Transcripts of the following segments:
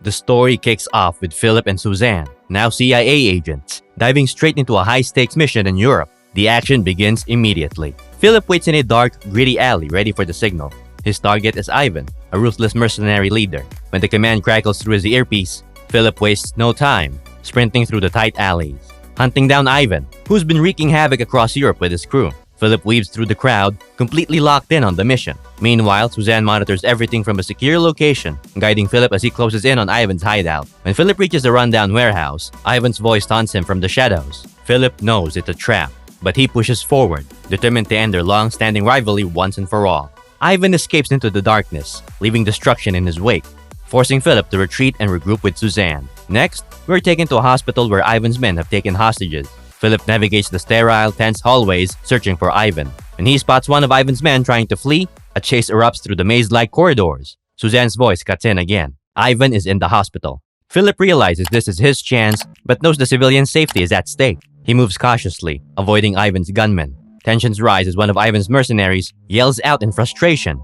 The story kicks off with Philip and Suzanne, now CIA agents, diving straight into a high-stakes mission in Europe. The action begins immediately. Philip waits in a dark, gritty alley ready for the signal. His target is Ivan, a ruthless mercenary leader. When the command crackles through his earpiece, Philip wastes no time, sprinting through the tight alleys, hunting down Ivan, who's been wreaking havoc across Europe with his crew. Philip weaves through the crowd, completely locked in on the mission. Meanwhile, Suzanne monitors everything from a secure location, guiding Philip as he closes in on Ivan's hideout. When Philip reaches the rundown warehouse, Ivan's voice taunts him from the shadows. Philip knows it's a trap, but he pushes forward, determined to end their long-standing rivalry once and for all. Ivan escapes into the darkness, leaving destruction in his wake, forcing Philip to retreat and regroup with Suzanne. Next, we're taken to a hospital where Ivan's men have taken hostages. Philip navigates the sterile, tense hallways, searching for Ivan. When he spots one of Ivan's men trying to flee, a chase erupts through the maze-like corridors. Suzanne's voice cuts in again. Ivan is in the hospital. Philip realizes this is his chance, but knows the civilian's safety is at stake. He moves cautiously, avoiding Ivan's gunmen. Tensions rise as one of Ivan's mercenaries yells out in frustration.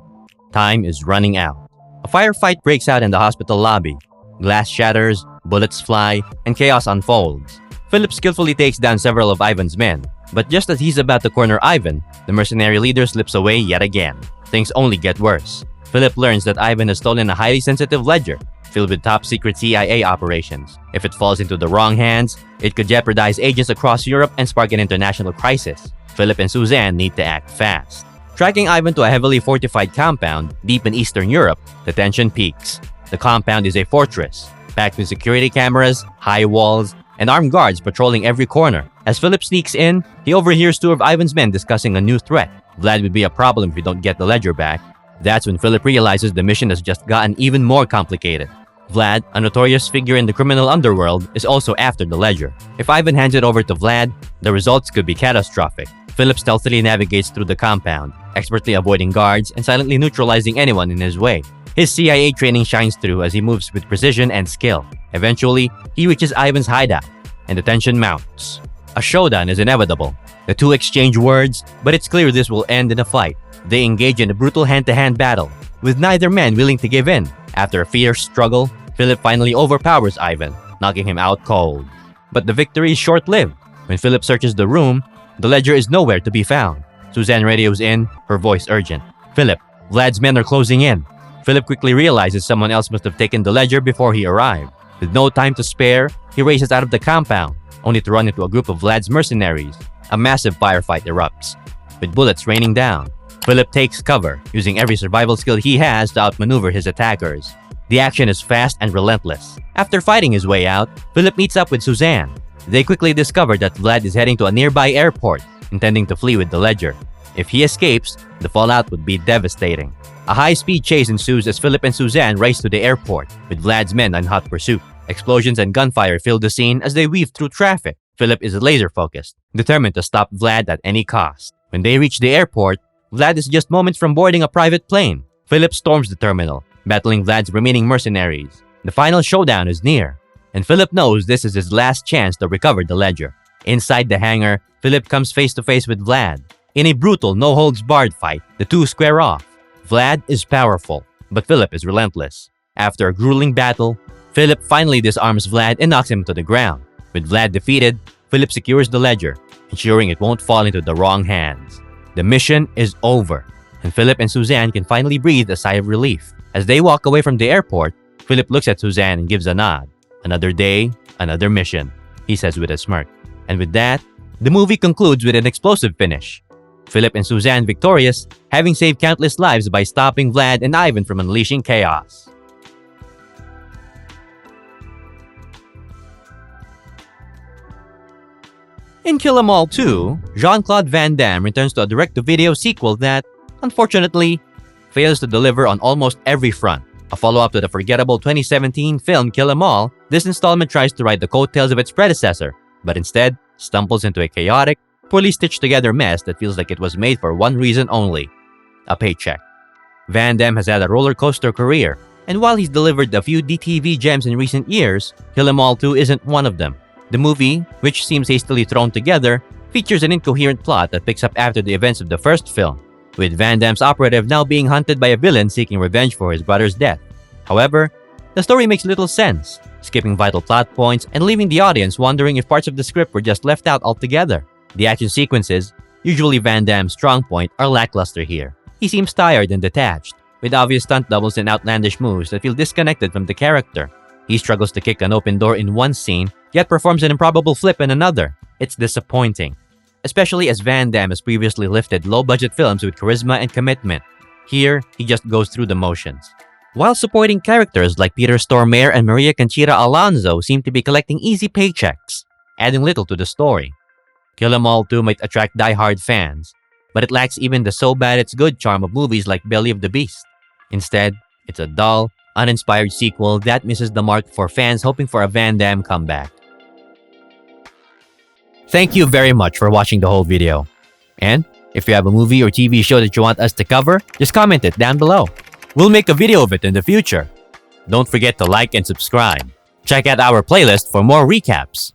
Time is running out. A firefight breaks out in the hospital lobby. Glass shatters, bullets fly, and chaos unfolds. Philip skillfully takes down several of Ivan's men, but just as he's about to corner Ivan, the mercenary leader slips away yet again. Things only get worse. Philip learns that Ivan has stolen a highly sensitive ledger filled with top-secret CIA operations. If it falls into the wrong hands, it could jeopardize agents across Europe and spark an international crisis. Philip and Suzanne need to act fast. Tracking Ivan to a heavily fortified compound deep in Eastern Europe, the tension peaks. The compound is a fortress, packed with security cameras, high walls, and armed guards patrolling every corner. As Philip sneaks in, he overhears two of Ivan's men discussing a new threat. Vlad would be a problem if we don't get the ledger back. That's when Philip realizes the mission has just gotten even more complicated. Vlad, a notorious figure in the criminal underworld, is also after the ledger. If Ivan hands it over to Vlad, the results could be catastrophic. Philip stealthily navigates through the compound, expertly avoiding guards and silently neutralizing anyone in his way. His CIA training shines through as he moves with precision and skill. Eventually, he reaches Ivan's hideout, and the tension mounts. A showdown is inevitable. The two exchange words, but it's clear this will end in a fight. They engage in a brutal hand-to-hand battle, with neither man willing to give in. After a fierce struggle, Philip finally overpowers Ivan, knocking him out cold. But the victory is short-lived. When Philip searches the room, the ledger is nowhere to be found. Suzanne radios in, her voice urgent. "Philip, Vlad's men are closing in." Philip quickly realizes someone else must have taken the ledger before he arrived. With no time to spare, he races out of the compound, only to run into a group of Vlad's mercenaries. A massive firefight erupts, with bullets raining down. Philip takes cover, using every survival skill he has to outmaneuver his attackers. The action is fast and relentless. After fighting his way out, Philip meets up with Suzanne. They quickly discover that Vlad is heading to a nearby airport, intending to flee with the ledger. If he escapes, the fallout would be devastating. A high-speed chase ensues as Philip and Suzanne race to the airport, with Vlad's men in hot pursuit. Explosions and gunfire fill the scene as they weave through traffic. Philip is laser-focused, determined to stop Vlad at any cost. When they reach the airport, Vlad is just moments from boarding a private plane. Philip storms the terminal, battling Vlad's remaining mercenaries. The final showdown is near, and Philip knows this is his last chance to recover the ledger. Inside the hangar, Philip comes face-to-face with Vlad. In a brutal, no-holds-barred fight, the two square off. Vlad is powerful, but Philip is relentless. After a grueling battle, Philip finally disarms Vlad and knocks him to the ground. With Vlad defeated, Philip secures the ledger, ensuring it won't fall into the wrong hands. The mission is over, and Philip and Suzanne can finally breathe a sigh of relief. As they walk away from the airport, Philip looks at Suzanne and gives a nod. "Another day, another mission," he says with a smirk. And with that, the movie concludes with an explosive finish. Philip and Suzanne victorious, having saved countless lives by stopping Vlad and Ivan from unleashing chaos. In Kill 'Em All 2, Jean-Claude Van Damme returns to a direct-to-video sequel that, unfortunately, fails to deliver on almost every front. A follow-up to the forgettable 2017 film Kill 'Em All, this installment tries to ride the coattails of its predecessor, but instead stumbles into a chaotic, poorly stitched-together mess that feels like it was made for one reason only: a paycheck. Van Damme has had a roller-coaster career, and while he's delivered a few DTV gems in recent years, Kill 'Em All 2 isn't one of them. The movie, which seems hastily thrown together, features an incoherent plot that picks up after the events of the first film, with Van Damme's operative now being hunted by a villain seeking revenge for his brother's death. However, The story makes little sense, skipping vital plot points and leaving the audience wondering if parts of the script were just left out altogether. The action sequences, usually Van Damme's strong point, are lackluster here. He seems tired and detached, with obvious stunt doubles and outlandish moves that feel disconnected from the character. He struggles to kick an open door in one scene, yet performs an improbable flip in another. It's disappointing, especially as Van Damme has previously lifted low-budget films with charisma and commitment. Here, he just goes through the motions. While supporting characters like Peter Stormare and Maria Conchita Alonso seem to be collecting easy paychecks, adding little to the story. Kill 'Em All 2 might attract die-hard fans, but it lacks even the so-bad-it's-good charm of movies like Belly of the Beast. Instead, it's a dull, uninspired sequel that misses the mark for fans hoping for a Van Damme comeback. Thank you very much for watching the whole video. And if you have a movie or TV show that you want us to cover, just comment it down below. We'll make a video of it in the future. Don't forget to like and subscribe. Check out our playlist for more recaps.